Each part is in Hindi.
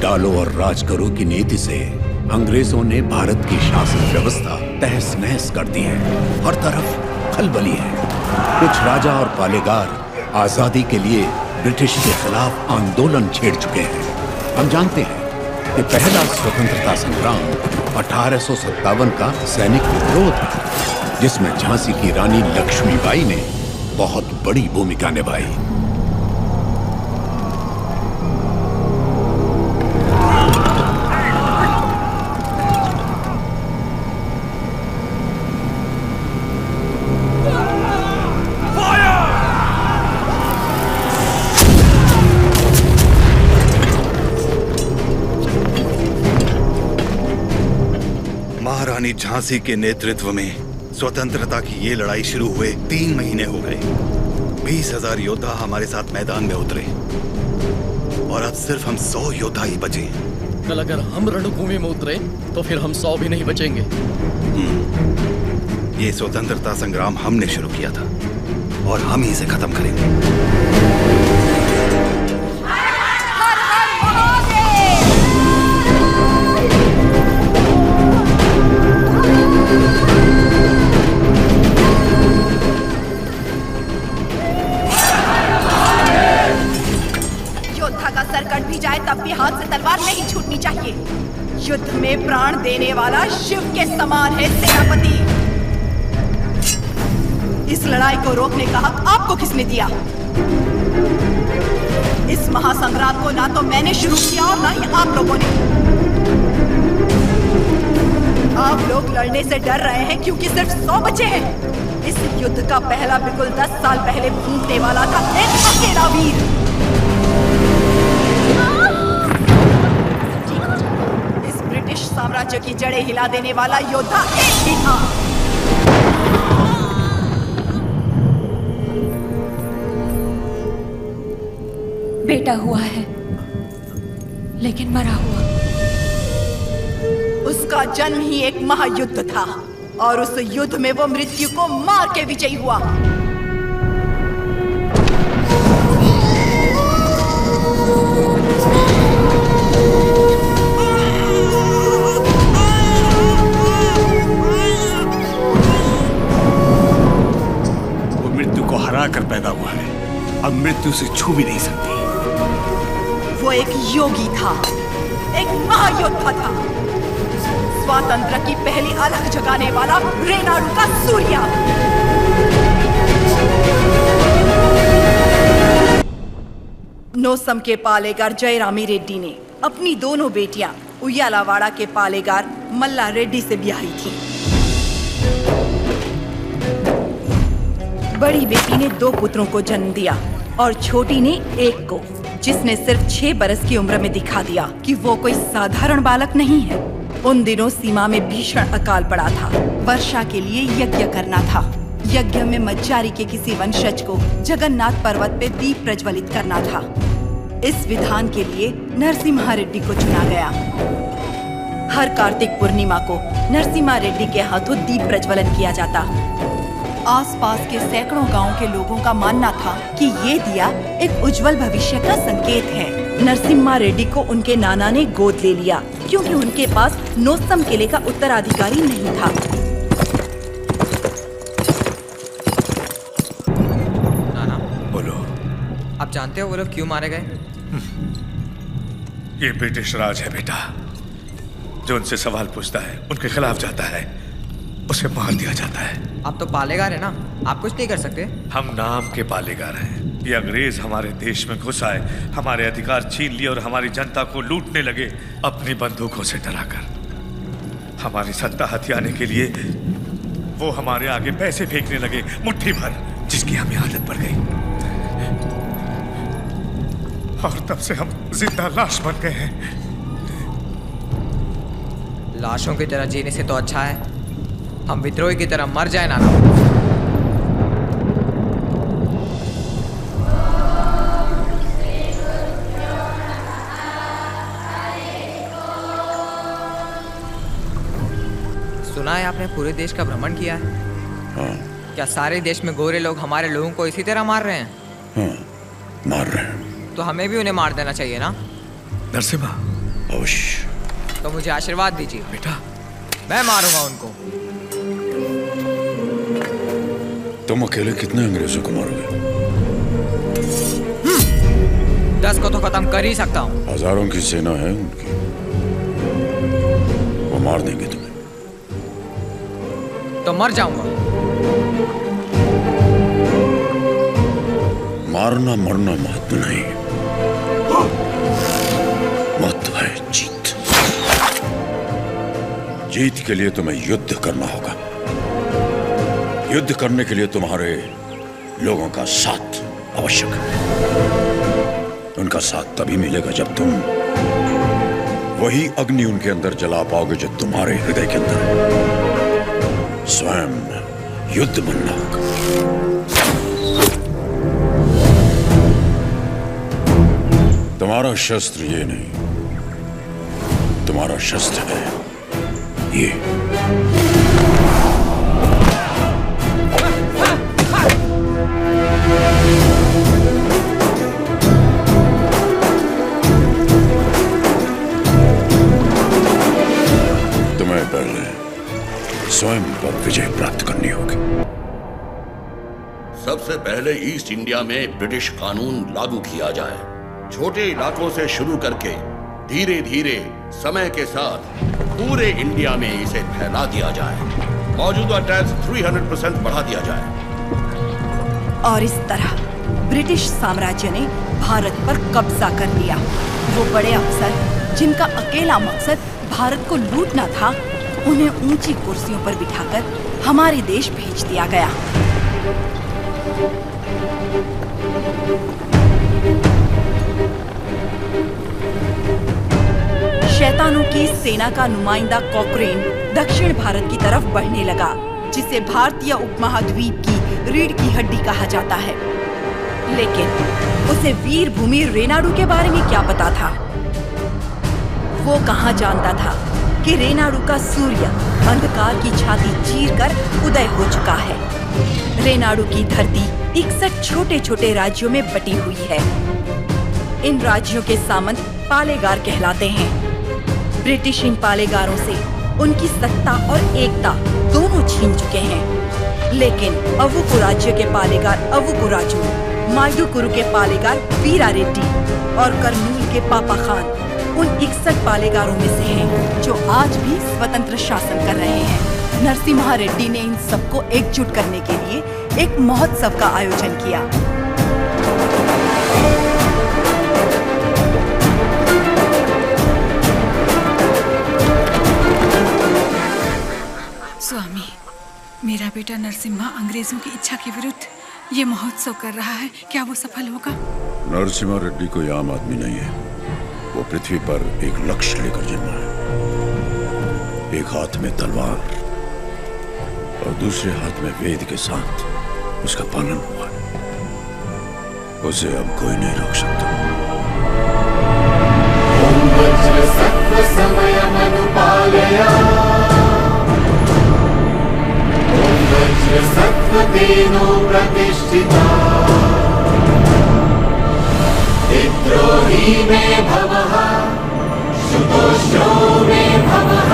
डालो और राज करो की नीति से अंग्रेजों ने भारत की शासन व्यवस्था तहस नहस कर दी है। हर तरफ खलबली है। कुछ राजा और पालेगार आजादी के लिए ब्रिटिश के खिलाफ आंदोलन छेड़ चुके हैं। हम जानते हैं कि पहला स्वतंत्रता संग्राम 1857 का सैनिक विद्रोह था, जिसमें झांसी की रानी लक्ष्मीबाई ने बहुत बड़ी भूमिका निभाई। महारानी झांसी के नेतृत्व में स्वतंत्रता की ये लड़ाई शुरू हुए 3 महीने हो गए। 20,000 योद्धा हमारे साथ मैदान में उतरे और अब सिर्फ हम 100 योद्धा ही बचे हैं। कल अगर हम रणभूमि में उतरे तो फिर हम 100 भी नहीं बचेंगे। ये स्वतंत्रता संग्राम हमने शुरू किया था और हम ही इसे खत्म करेंगे। संकट भी जाए तब भी हाथ से तलवार नहीं छूटनी चाहिए। युद्ध में प्राण देने वाला शिव के समान है सेनापति। इस लड़ाई को रोकने का हक आपको किसने दिया? इस महासंग्राम को ना तो मैंने शुरू किया और ना ही आप लोगों ने। आप लोग लड़ने से डर रहे हैं क्योंकि सिर्फ 100 बचे हैं। इस युद्ध का पहला बिगुल 10 साल पहले फूंकने वाला था एक अकेला वीर। साम्राज्य की जड़ें हिला देने वाला योद्धा एक ही था। बेटा हुआ है लेकिन मरा हुआ। उसका जन्म ही एक महायुद्ध था और उस युद्ध में वो मृत्यु को मार के विजयी हुआ। कर पैदा हुआ है, अब मृत्यु से छू भी नहीं सकती। वो एक योगी था, एक महायोद्धा था, स्वातंत्र की पहली अलख जगाने वाला रेनाडू का सूर्या। नोसम के पालेगार जयरामी रेड्डी ने अपनी दोनों बेटियां उయ్యాలవాడ के पालेगार मल्ला रेड्डी से ब्याही थी। बड़ी बेटी ने 2 पुत्रों को जन्म दिया और छोटी ने एक को, जिसने सिर्फ 6 बरस की उम्र में दिखा दिया कि वो कोई साधारण बालक नहीं है। उन दिनों सीमा में भीषण अकाल पड़ा था। वर्षा के लिए यज्ञ करना था। यज्ञ में मज्जारी के किसी वंशज को जगन्नाथ पर्वत पे दीप प्रज्वलित करना था। इस विधान के लिए नरसिम्हा रेड्डी को चुना गया। हर कार्तिक पूर्णिमा को नरसिम्हा रेड्डी के हाथों दीप प्रज्वलन किया जाता। आसपास के सैकड़ों गांवों के लोगों का मानना था कि ये दिया एक उज्जवल भविष्य का संकेत है। नरसिम्हा रेड्डी को उनके नाना ने गोद ले लिया क्योंकि उनके पास नोसम किले का उत्तराधिकारी नहीं था। नाना, बोलो। आप जानते हो वो लोग क्यों मारे गए? ये ब्रिटिश राज है बेटा। जो उनसे सवाल पूछता है, उनके खिलाफ जाता है, उसे मार दिया जाता है। आप तो पालेगार है ना, आप कुछ नहीं कर सकते? हम नाम के पालेगार हैं। ये अंग्रेज हमारे देश में घुस आए, हमारे अधिकार छीन लिए और हमारी जनता को लूटने लगे अपनी बंदूकों से डराकर। हमारी सत्ता हथियाने के लिए वो हमारे आगे पैसे फेंकने लगे मुट्ठी भर, जिसकी हमें आदत पड़ गई और तब से हम जिंदा लाश बन गए हैं। लाशों की तरह जीने से तो अच्छा है हम विद्रोही की तरह मर जाए नाना। सुना है आपने पूरे देश का भ्रमण किया है? हाँ। क्या सारे देश में गोरे लोग हमारे लोगों को इसी तरह मार रहे हैं? हाँ, मार रहे हैं। तो हमें भी उन्हें मार देना चाहिए ना? नरसिम्हा, अवश्य। तो मुझे आशीर्वाद दीजिए। बेटा, मैं मारूंगा उनको। तुम अकेले कितने अंग्रेजों को मारोगे? 10 को तो खत्म कर ही सकता हूँ। हजारों की सेना है उनकी, वो मार देंगे तुम्हें। तो मर जाऊंगा। मारना मरना महत्व नहीं, महत्व है जीत। जीत के लिए तुम्हें युद्ध करना होगा। युद्ध करने के लिए तुम्हारे लोगों का साथ आवश्यक है। उनका साथ तभी मिलेगा जब तुम वही अग्नि उनके अंदर जला पाओगे जो तुम्हारे हृदय के अंदर है। स्वयं युद्ध बनना होगा। तुम्हारा शस्त्र ये नहीं, तुम्हारा शस्त्र है ये। तुम्हें पहले स्वयं पर विजय प्राप्त करनी होगी। सबसे पहले ईस्ट इंडिया में ब्रिटिश कानून लागू किया जाए। छोटे इलाकों से शुरू करके धीरे धीरे समय के साथ पूरे इंडिया में इसे फैला दिया जाए। मौजूदा टैक्स 300% बढ़ा दिया जाए। और इस तरह ब्रिटिश साम्राज्य ने भारत पर कब्जा कर लिया। वो बड़े अफसर जिनका अकेला मकसद भारत को लूटना था, उन्हें ऊंची कुर्सियों पर बिठाकर हमारे देश भेज दिया गया। शैतानों की सेना का नुमाइंदा कॉकरेन दक्षिण भारत की तरफ बढ़ने लगा, जिसे भारतीय उपमहाद्वीप की रीढ़ की हड्डी कहा जाता है। लेकिन उसे वीर भूमि रेनाडू के बारे में क्या पता था? वो कहाँ जानता था कि रेनाडू का सूर्य अंधकार की छाती चीरकर उदय हो चुका है। रेनाडू की धरती 61 छोटे छोटे राज्यों में बटी हुई है। इन राज्यों के सामंत पालेगार कहलाते हैं। ब्रिटिश इन पालेगारों से उनकी सत्ता और एकता दोनों छीन चुके हैं। लेकिन अवुकु राज्य के पालेगार अवुकु राजू, माइडुकुरु के पालेगार वीरा रेड्डी और कर्नूल के पापा खान उन 61 पालेगारों में से हैं जो आज भी स्वतंत्र शासन कर रहे हैं। नरसिम्हा रेड्डी ने इन सबको एकजुट करने के लिए एक महोत्सव का आयोजन किया। स्वामी, मेरा बेटा नरसिम्हा अंग्रेजों की इच्छा के विरुद्ध ये महोत्सव कर रहा है। क्या वो सफल होगा? नरसिम्हा रेड्डी कोई आम आदमी नहीं है। वो पृथ्वी पर एक लक्ष्य लेकर जन्मा है। एक हाथ में तलवार और दूसरे हाथ में वेद के साथ उसका पालन हुआ। उसे अब कोई नहीं रोक सकता। प्रतिष्ठिता विद्रोही में भवः शुतोष्णो में भवः।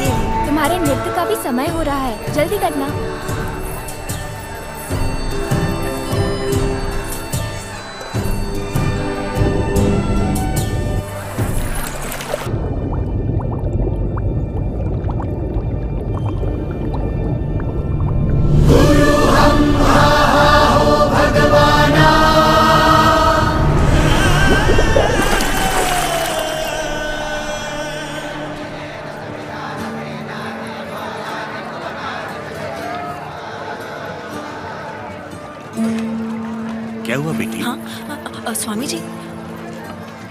ये तुम्हारे नृत्य का भी समय हो रहा है, जल्दी करना। क्या हुआ बेटी? हाँ, स्वामी जी,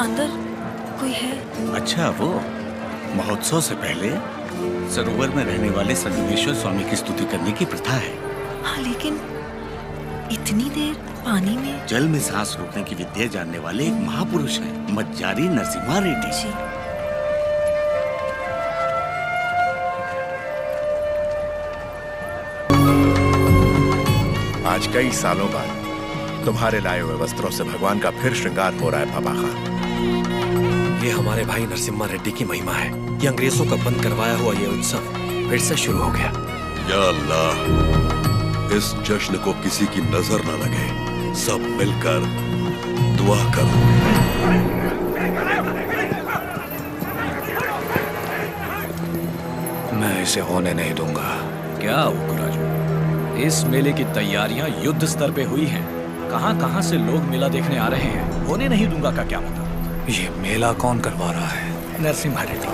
अंदर कोई है? अच्छा, वो महोत्सव से पहले सरोवर में रहने वाले संगमेश्वर स्वामी की स्तुति करने की प्रथा है। हाँ, लेकिन इतनी देर पानी में? जल में सांस रोकने की विद्या जानने वाले एक महापुरुष हैं, मज्जारी नरसिम्हा रेड्डी। आज कई सालों बाद तुम्हारे लाए हुए वस्त्रों से भगवान का फिर श्रृंगार हो रहा है बाबा खान। ये हमारे भाई नरसिम्हा रेड्डी की महिमा है कि अंग्रेजों का बंद करवाया हुआ ये उत्सव फिर से शुरू हो गया। या अल्लाह, इस जश्न को किसी की नजर न लगे, सब मिलकर दुआ करो। मैं इसे होने नहीं दूंगा। क्या उकराजू, इस मेले की तैयारियां युद्ध स्तर पे हुई हैं। कहां-कहां से लोग मेला देखने आ रहे हैं। होने नहीं दूंगा का क्या मतलब? ये मेला कौन करवा रहा है? नरसिम्हा रेड्डी।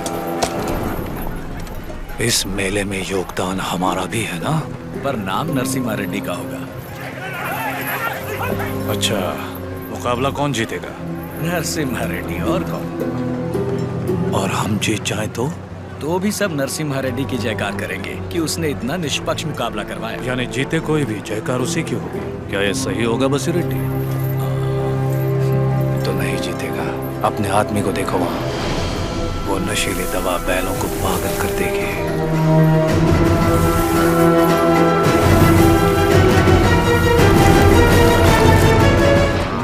इस मेले में योगदान हमारा भी है ना? पर नाम नरसिम्हा रेड्डी का होगा। अच्छा, मुकाबला कौन जीतेगा? नरसिम्हा रेड्डी, और कौन? और हम जीत जाए तो भी सब नरसिम्हा रेड्डी की जयकार करेंगे कि उसने इतना निष्पक्ष मुकाबला करवाया। यानी जीते कोई भी, जयकार उसी की होगी। क्या यह सही होगा बसी रेड्डी? तो नहीं जीतेगा। अपने आदमी को देखो वहाँ, वो नशीली दवा बैलों को पागल कर देगी।